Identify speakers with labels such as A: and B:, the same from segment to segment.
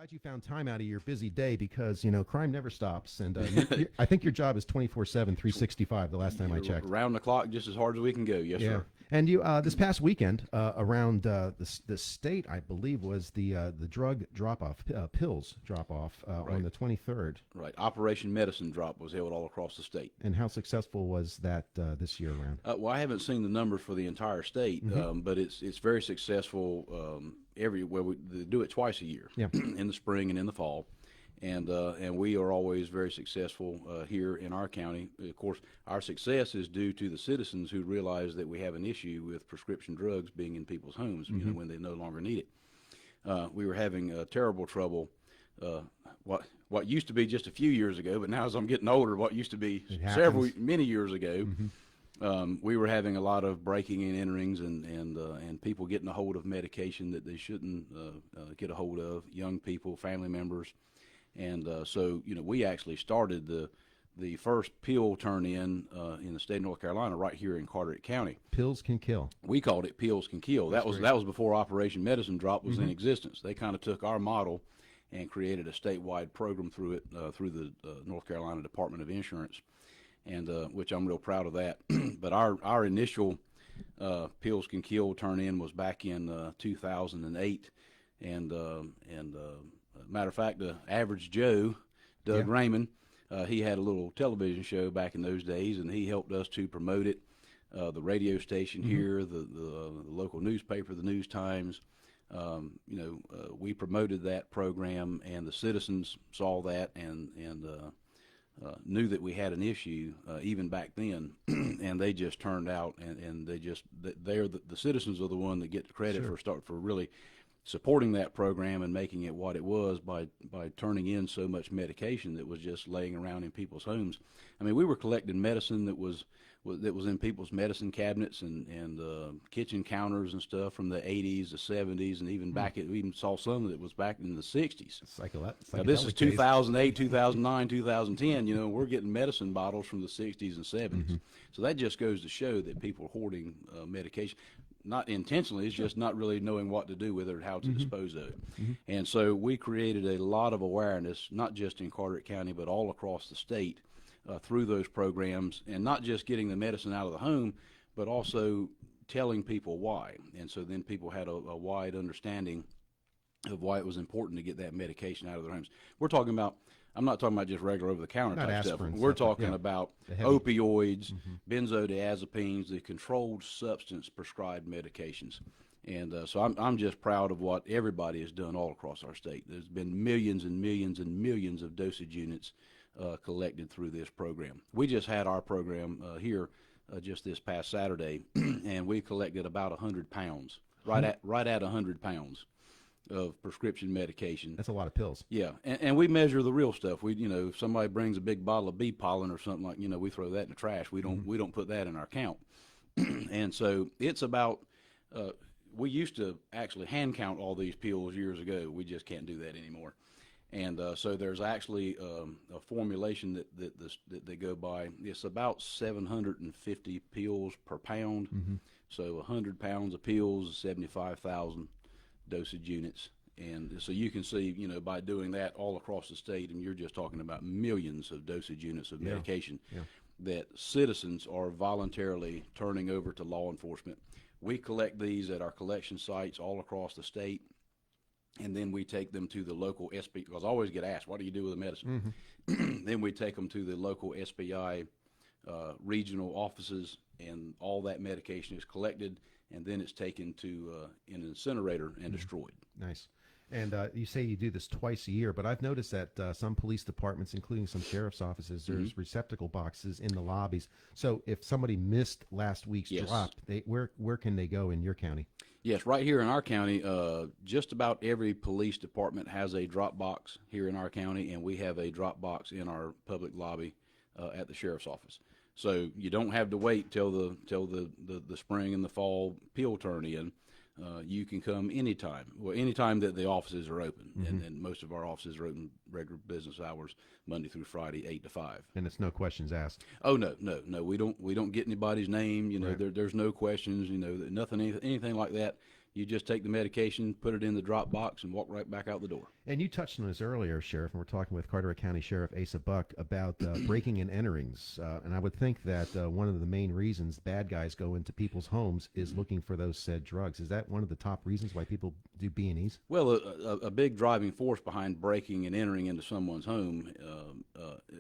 A: glad you found time out of your busy day because, crime never stops. And I think your job is 24/7, 365, the last time I checked.
B: Around the clock, just as hard as we can go. Yes,
A: Yeah.
B: sir.
A: And you, this past weekend, around the state, I believe, was the drug drop-off, pills drop-off
B: Right.
A: on the 23rd.
B: Right. Operation Medicine Drop was held all across the state.
A: And how successful was that this year around?
B: Well, I haven't seen the numbers for the entire state, but it's very successful everywhere. They do it twice a year,
A: Yeah.
B: in the spring and in the fall. And we are always very successful here in our county. Of course, our success is due to the citizens who realize that we have an issue with prescription drugs being in people's homes, when they no longer need it. We were having terrible trouble. What used to be just a few years ago, but now as I'm getting older, what used to be many years ago, we were having a lot of breaking and enterings and people getting a hold of medication that they shouldn't get a hold of, young people, family members. And so we actually started the first pill turn-in the state of North Carolina right here in Carteret County.
A: Pills can kill.
B: We called it Pills Can Kill. That was before Operation Medicine Drop was in existence. They kind of took our model and created a statewide program through it, through the North Carolina Department of Insurance, and which I'm real proud of that. But our initial Pills Can Kill turn-in was back in 2008, and matter of fact, the average Joe, Doug Raymond, he had a little television show back in those days, and he helped us to promote it. The radio station here, the local newspaper, the News Times, we promoted that program, and the citizens saw that and knew that we had an issue even back then, and they just turned out, and they're the citizens are the one that get the credit for really supporting that program and making it what it was by turning in so much medication that was just laying around in people's homes. I mean, we were collecting medicine that was in people's medicine cabinets and kitchen counters and stuff from the 80s, the 70s, and even we even saw some that was back in the 60s. Now, this is 2008, 2009, 2010. We're getting medicine bottles from the 60s and 70s. So that just goes to show that people are hoarding medication. Not intentionally, it's just not really knowing what to do with it or how to dispose of it. And so we created a lot of awareness, not just in Carteret County, but all across the state through those programs, and not just getting the medicine out of the home, but also telling people why. And so then people had a wide understanding of why it was important to get that medication out of their homes. I'm not talking about just regular over-the-counter type stuff. We're talking about opioids, benzodiazepines, the controlled substance prescribed medications. And so I'm just proud of what everybody has done all across our state. There's been millions and millions and millions of dosage units collected through this program. We just had our program here just this past Saturday, and we collected about 100 pounds, right at 100 pounds. Of prescription medication.
A: That's a lot of pills.
B: Yeah, and we measure the real stuff. We, if somebody brings a big bottle of bee pollen or something like, we throw that in the trash. We don't put that in our count. And so it's about. We used to actually hand count all these pills years ago. We just can't do that anymore. And so there's actually a formulation that they go by. It's about 750 pills per pound. So 100 pounds of pills is 75,000. Dosage units, and so you can see, by doing that all across the state, and you're just talking about millions of dosage units of medication that citizens are voluntarily turning over to law enforcement. We collect these at our collection sites all across the state, and then we take them to the local SBI, because I always get asked, what do you do with the medicine? Then we take them to the local SBI regional offices, and all that medication is collected, and then it's taken to an incinerator and destroyed.
A: Nice. And you say you do this twice a year, but I've noticed that some police departments, including some sheriff's offices, there's receptacle boxes in the lobbies. So if somebody missed last week's drop, where can they go in your county?
B: Yes, right here in our county, just about every police department has a drop box here in our county, and we have a drop box in our public lobby at the sheriff's office. So you don't have to wait till the spring and the fall pill turn in. You can come anytime. Well, anytime that the offices are open, and most of our offices are open regular business hours, Monday through Friday, 8 to 5.
A: And it's no questions asked.
B: Oh no, we don't get anybody's name. There's no questions. Nothing, anything like that. You just take the medication, put it in the drop box, and walk right back out the door.
A: And you touched on this earlier, Sheriff, and we're talking with Carteret County Sheriff Asa Buck about breaking and enterings. And I would think that one of the main reasons bad guys go into people's homes is looking for those said drugs. Is that one of the top reasons why people do B&Es?
B: Well, a big driving force behind breaking and entering into someone's home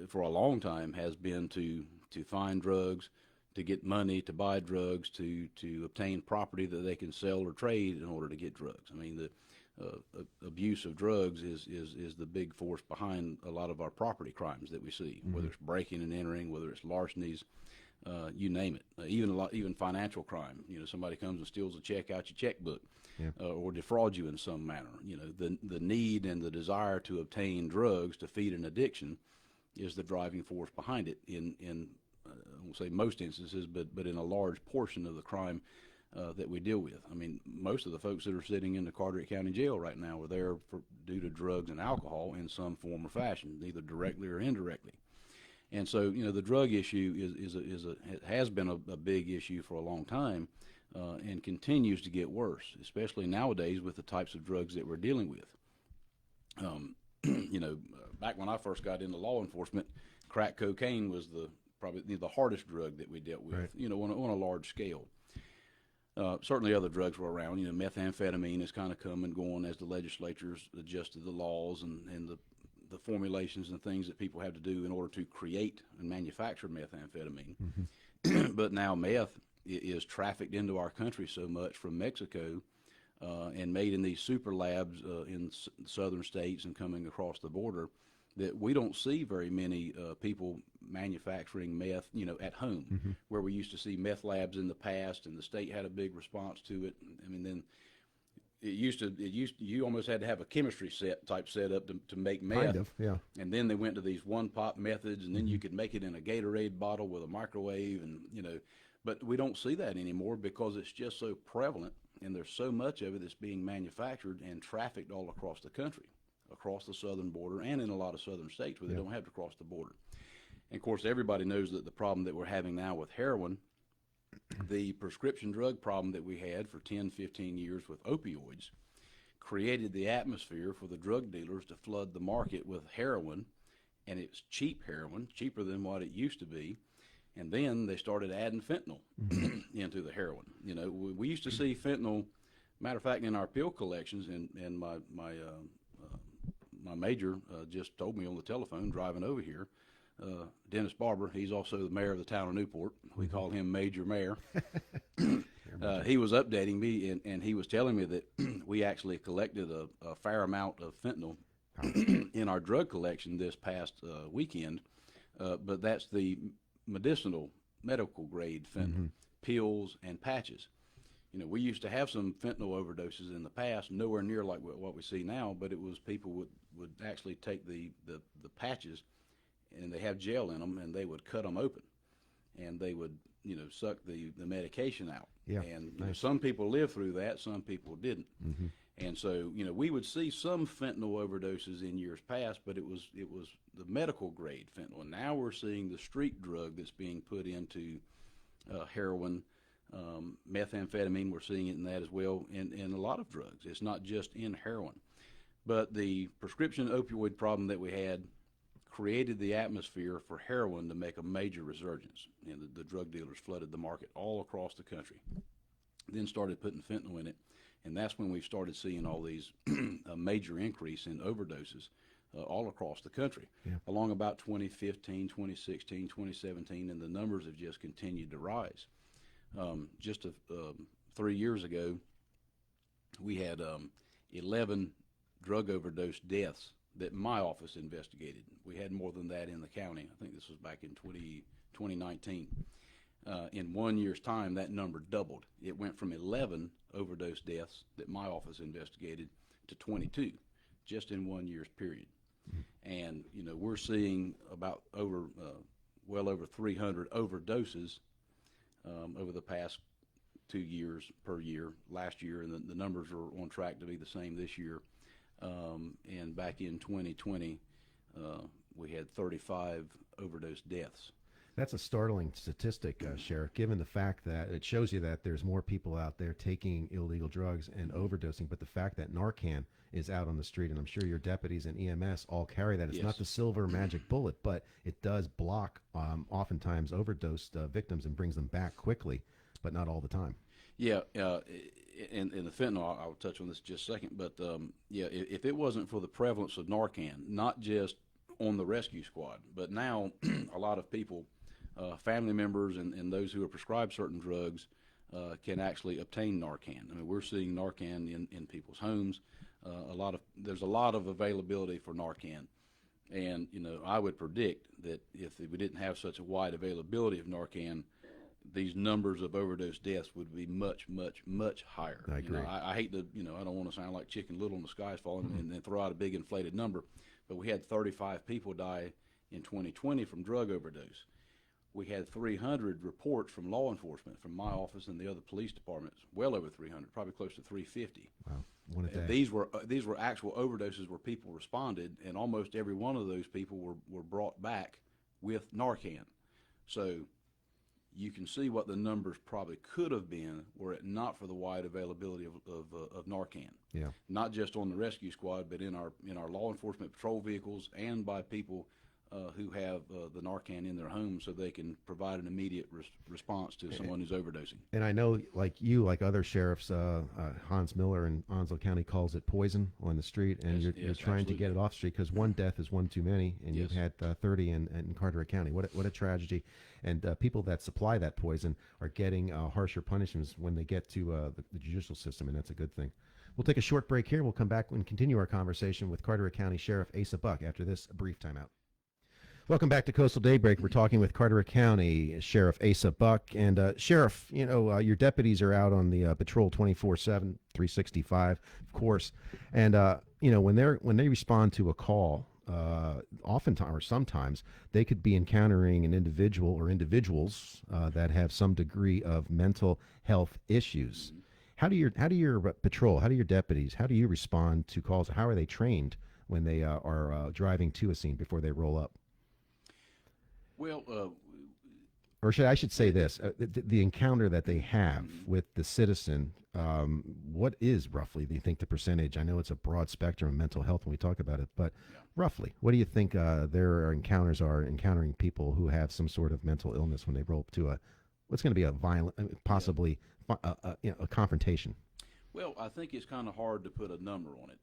B: for a long time has been to find drugs, to get money, to buy drugs, to obtain property that they can sell or trade in order to get drugs. I mean, the abuse of drugs is the big force behind a lot of our property crimes that we see, whether it's breaking and entering, whether it's larcenies, you name it. Even financial crime. You know, somebody comes and steals a check out your checkbook, or defrauds you in some manner. You know, the need and the desire to obtain drugs to feed an addiction is the driving force behind it in I won't say most instances, but in a large portion of the crime that we deal with. I mean, most of the folks that are sitting in the Carteret County Jail right now are there due to drugs and alcohol in some form or fashion, either directly or indirectly. And so, you know, the drug issue has been a big issue for a long time, and continues to get worse, especially nowadays with the types of drugs that we're dealing with. You know, back when I first got into law enforcement, crack cocaine was probably the hardest drug that we dealt with, right. You know, on a large scale. Certainly other drugs were around. You know, methamphetamine has kind of come and gone as the legislatures adjusted the laws and the formulations and things that people have to do in order to create and manufacture methamphetamine. Mm-hmm. But now meth is trafficked into our country so much from Mexico and made in these super labs in southern states and coming across the border, that we don't see very many people manufacturing meth, you know, at home, mm-hmm. where we used to see meth labs in the past, and the state had a big response to it. I mean, then you almost had to have a chemistry type setup to make meth.
A: Kind of, yeah.
B: And then they went to these one pop methods, and then mm-hmm. you could make it in a Gatorade bottle with a microwave, and you know, but we don't see that anymore because it's just so prevalent, and there's so much of it that's being manufactured and trafficked all across the country, across the southern border, and in a lot of southern states where they don't have to cross the border. And of course, everybody knows that the problem that we're having now with heroin, the prescription drug problem that we had for 10, 15 years with opioids, created the atmosphere for the drug dealers to flood the market with heroin, and it's cheap heroin, cheaper than what it used to be. And then they started adding fentanyl into the heroin. You know, we used to see fentanyl, matter of fact, in our pill collections, and my major just told me on the telephone driving over here, Dennis Barber, he's also the mayor of the town of Newport. We call him Major Mayor. He was updating me, and he was telling me that we actually collected a fair amount of fentanyl in our drug collection this past weekend, but that's the medical grade fentanyl, mm-hmm. pills and patches. You know, we used to have some fentanyl overdoses in the past, nowhere near like what we see now, but it was people would actually take the patches, and they have gel in them, and they would cut them open, and they would, you know, suck the medication out. Yeah, and nice. You know, some people lived through that, some people didn't. Mm-hmm. And so, you know, we would see some fentanyl overdoses in years past, but it was the medical grade fentanyl. And now we're seeing the street drug that's being put into heroin, methamphetamine. We're seeing it in that as well, and a lot of drugs. It's not just in heroin. But the prescription opioid problem that we had created the atmosphere for heroin to make a major resurgence. And the drug dealers flooded the market all across the country, then started putting fentanyl in it. And that's when we started seeing all these a major increase in overdoses all across the country, along about 2015, 2016, 2017, and the numbers have just continued to rise. Just 3 years ago, we had 11 drug overdose deaths that my office investigated. We had more than that in the county. I think this was back in 2019. In 1 year's time, that number doubled. It went from 11 overdose deaths that my office investigated to 22, just in 1 year's period. Mm-hmm. And, you know, we're seeing about well over 300 overdoses over the past 2 years per year, last year, and the numbers are on track to be the same this year. And back in 2020, we had 35 overdose deaths.
A: That's a startling statistic, Sheriff, given the fact that it shows you that there's more people out there taking illegal drugs and overdosing, but the fact that Narcan is out on the street, and I'm sure your deputies and EMS all carry that. It's not the silver magic bullet, but it does block oftentimes overdosed victims and brings them back quickly, but not all the time.
B: Yeah, in the fentanyl, I'll touch on this in just a second, but yeah, if it wasn't for the prevalence of Narcan, not just on the rescue squad, but now a lot of people, family members and those who are prescribed certain drugs, can actually obtain Narcan. I mean, we're seeing Narcan in people's homes. There's a lot of availability for Narcan. And, I would predict that if we didn't have such a wide availability of Narcan, these numbers of overdose deaths would be much, much, much higher.
A: I agree.
B: I hate to, I don't want to sound like Chicken Little and the sky's falling and throw out a big inflated number, but we had 35 people die in 2020 from drug overdose. We had 300 reports from law enforcement, from my office and the other police departments, well over 300, probably close to 350.
A: Wow, one a day.
B: These were actual overdoses where people responded, and almost every one of those people were brought back with Narcan. So you can see what the numbers probably could have been were it not for the wide availability of Narcan.
A: Yeah.
B: Not just on the rescue squad, but in our law enforcement patrol vehicles and by people who have the Narcan in their homes, so they can provide an immediate response to someone who's overdosing.
A: And I know, like other sheriffs, Hans Miller in Onslow County calls it poison on the street, and you're trying
B: absolutely.
A: to get it off the street because one death is one too many, and you've had 30 in Carteret County. What a tragedy. And people that supply that poison are getting harsher punishments when they get to the judicial system, and that's a good thing. We'll take a short break here. We'll come back and continue our conversation with Carteret County Sheriff Asa Buck after this brief timeout. Welcome back to Coastal Daybreak. We're talking with Carteret County Sheriff Asa Buck. And Sheriff, your deputies are out on the patrol 24/7, 365, of course. And when they respond to a call, oftentimes or sometimes they could be encountering an individual or individuals that have some degree of mental health issues. How do your patrol, how do your deputies, how do you respond to calls? How are they trained when they are driving to a scene before they roll up?
B: Well,
A: or I should say this, the encounter that they have with the citizen, what is roughly, do you think, the percentage? I know it's a broad spectrum of mental health when we talk about it, but roughly, what do you think their encounters are encountering people who have some sort of mental illness when they roll up to what's going to be a violent, possibly a confrontation?
B: Well, I think it's kind of hard to put a number on it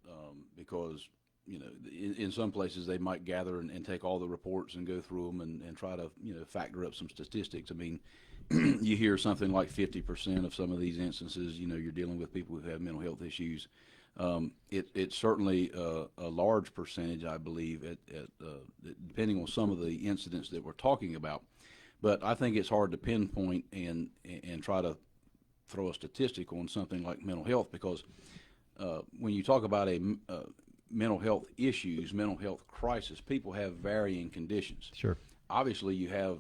B: because in some places they might gather and take all the reports and go through them and try to, factor up some statistics. I mean, you hear something like 50% of some of these instances, you're dealing with people who have mental health issues. It's certainly a large percentage, I believe, depending on some of the incidents that we're talking about. But I think it's hard to pinpoint and try to throw a statistic on something like mental health because when you talk about mental health issues, mental health crisis, people have varying conditions.
A: Sure.
B: Obviously, you have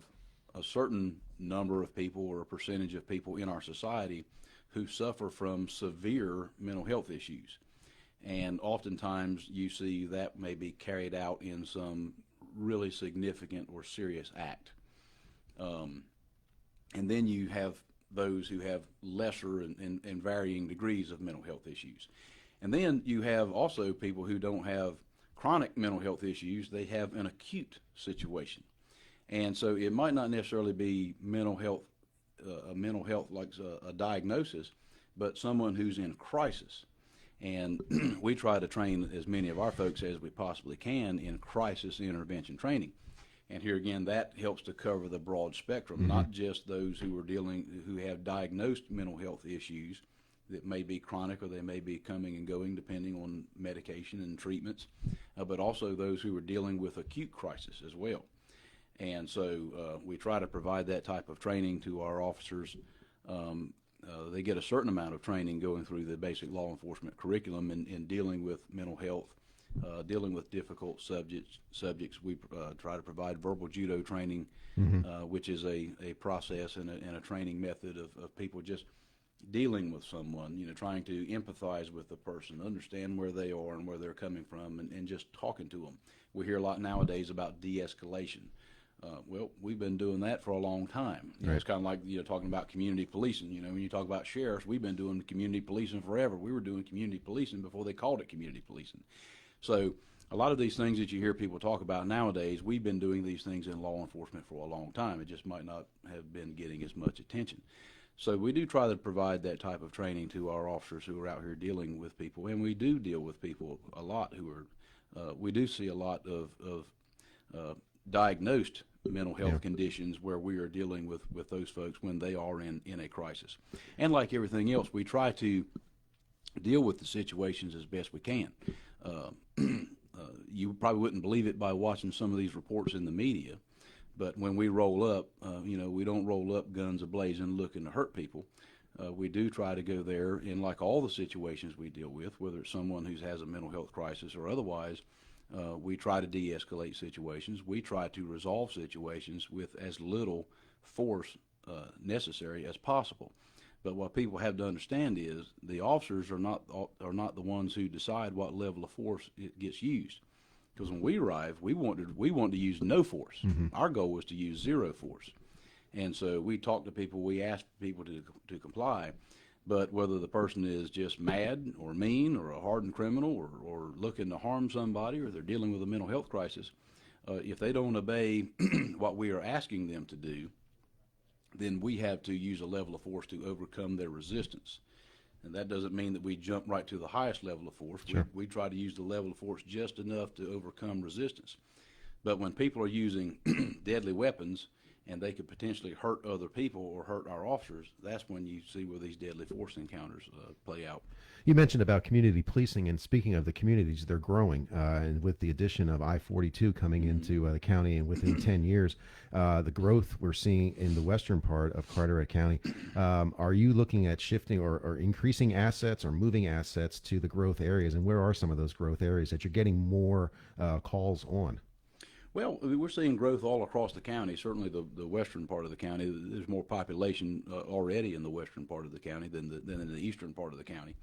B: a certain number of people or a percentage of people in our society who suffer from severe mental health issues. And oftentimes you see that may be carried out in some really significant or serious act. And then you have those who have lesser and varying degrees of mental health issues. And then you have also people who don't have chronic mental health issues, they have an acute situation. And so it might not necessarily be mental health like a diagnosis, but someone who's in crisis. And we try to train as many of our folks as we possibly can in crisis intervention training. And here again, that helps to cover the broad spectrum, not just those who have diagnosed mental health issues that may be chronic or they may be coming and going depending on medication and treatments, but also those who are dealing with acute crisis as well. And so we try to provide that type of training to our officers. They get a certain amount of training going through the basic law enforcement curriculum in dealing with mental health, dealing with difficult subjects. We try to provide verbal judo training, which is a process and a training method of people just dealing with someone, trying to empathize with the person, understand where they are and where they're coming from, and just talking to them. We hear a lot nowadays about de-escalation. Well, we've been doing that for a long time. You know, it's kind of like, talking about community policing. When you talk about sheriffs, we've been doing community policing forever. We were doing community policing before they called it community policing. So a lot of these things that you hear people talk about nowadays, we've been doing these things in law enforcement for a long time. It just might not have been getting as much attention. So we do try to provide that type of training to our officers who are out here dealing with people, and we do deal with people a lot who are, we do see a lot of diagnosed mental health conditions where we are dealing with those folks when they are in a crisis. And like everything else, we try to deal with the situations as best we can. You probably wouldn't believe it by watching some of these reports in the media, but when we roll up, we don't roll up guns a-blazing looking to hurt people. We do try to go there, and like all the situations we deal with, whether it's someone who has a mental health crisis or otherwise, we try to de-escalate situations. We try to resolve situations with as little force necessary as possible. But what people have to understand is the officers are not the ones who decide what level of force it gets used. Because when we arrived, we wanted to use no force. Our goal was to use zero force. And so we talked to people, we asked people to comply. But whether the person is just mad or mean or a hardened criminal or looking to harm somebody or they're dealing with a mental health crisis, if they don't obey what we are asking them to do, then we have to use a level of force to overcome their resistance. And that doesn't mean that we jump right to the highest level of force.
A: Sure.
B: We try to use the level of force just enough to overcome resistance. But when people are using deadly weapons, and they could potentially hurt other people or hurt our officers, that's when you see where these deadly force encounters play out.
A: You mentioned about community policing, and speaking of the communities, they're growing. And with the addition of I-42 coming into the county, and within 10 years, the growth we're seeing in the western part of Carteret County, are you looking at shifting or increasing assets or moving assets to the growth areas? And where are some of those growth areas that you're getting more calls on?
B: Well, we're seeing growth all across the county. Certainly the western part of the county, there's more population already in the western part of the county than in the eastern part of the county.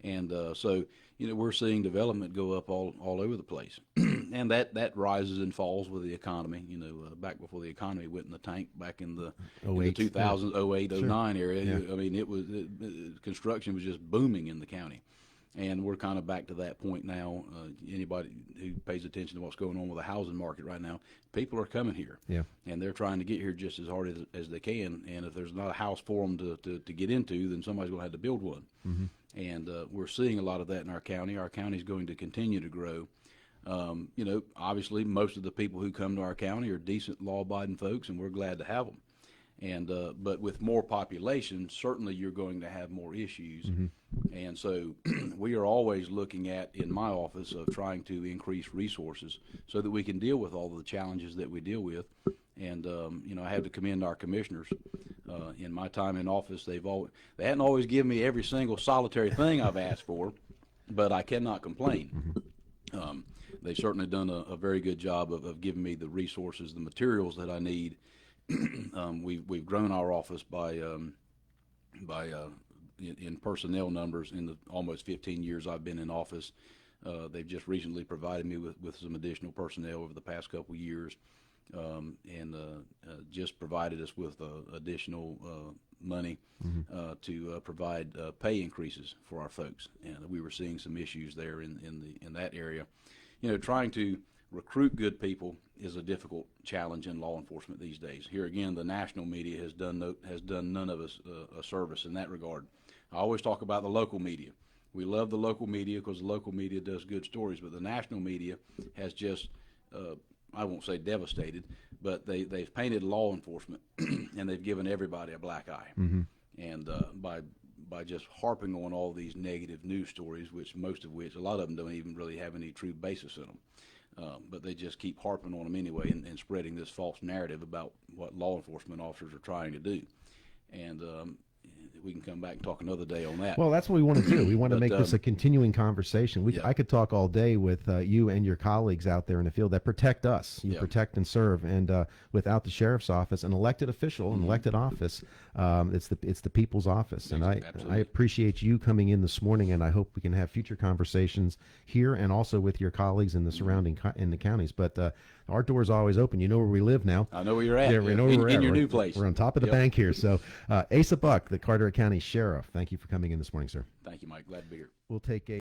B: And so, we're seeing development go up all over the place. And that rises and falls with the economy. Back before the economy went in the tank back in the 2000s, 08, 09 area, I mean, construction was just booming in the county. And we're kind of back to that point now. Anybody who pays attention to what's going on with the housing market right now, people are coming here. And they're trying to get here just as hard as they can. And if there's not a house for them to get into, then somebody's going to have to build one. And we're seeing a lot of that in our county. Our county is going to continue to grow. Obviously, most of the people who come to our county are decent, law-abiding folks, and we're glad to have them. And but with more population, certainly you're going to have more issues. And so we are always looking at, in my office, of trying to increase resources so that we can deal with all of the challenges that we deal with. And I have to commend our commissioners. In my time in office, they hadn't always given me every single solitary thing I've asked for, but I cannot complain. They've certainly done a very good job of giving me the resources, the materials that I need. We've grown our office by in personnel numbers in the almost 15 years I've been in office. They've just recently provided me with some additional personnel over the past couple of years, and just provided us with additional money to provide pay increases for our folks. And we were seeing some issues there in that area. Trying to recruit good people is a difficult challenge in law enforcement these days. Here again, the national media has done none of us a service in that regard. I always talk about the local media. We love the local media because the local media does good stories, but the national media has just, I won't say devastated, but they've painted law enforcement and they've given everybody a black eye. And by just harping on all these negative news stories, a lot of them don't even really have any true basis in them. But they just keep harping on them anyway and spreading this false narrative about what law enforcement officers are trying to do. And we can come back and talk another day on that.
A: Well, that's what we want to do. We want to make this a continuing conversation.
B: Yeah.
A: I could talk all day with you and your colleagues out there in the field that protect us. You protect and serve. And without the sheriff's office, an elected official, an elected office, it's the people's office. And I appreciate you coming in this morning, and I hope we can have future conversations here and also with your colleagues in the surrounding in the counties. But our door's always open. You know where we live now.
B: I know where you're at.
A: Yeah, we know where we're
B: in
A: at.
B: your new place.
A: We're on top of the bank here. So Asa Buck, the Carteret County Sheriff, thank you for coming in this morning, sir.
B: Thank you, Mike. Glad to be here.
A: We'll take a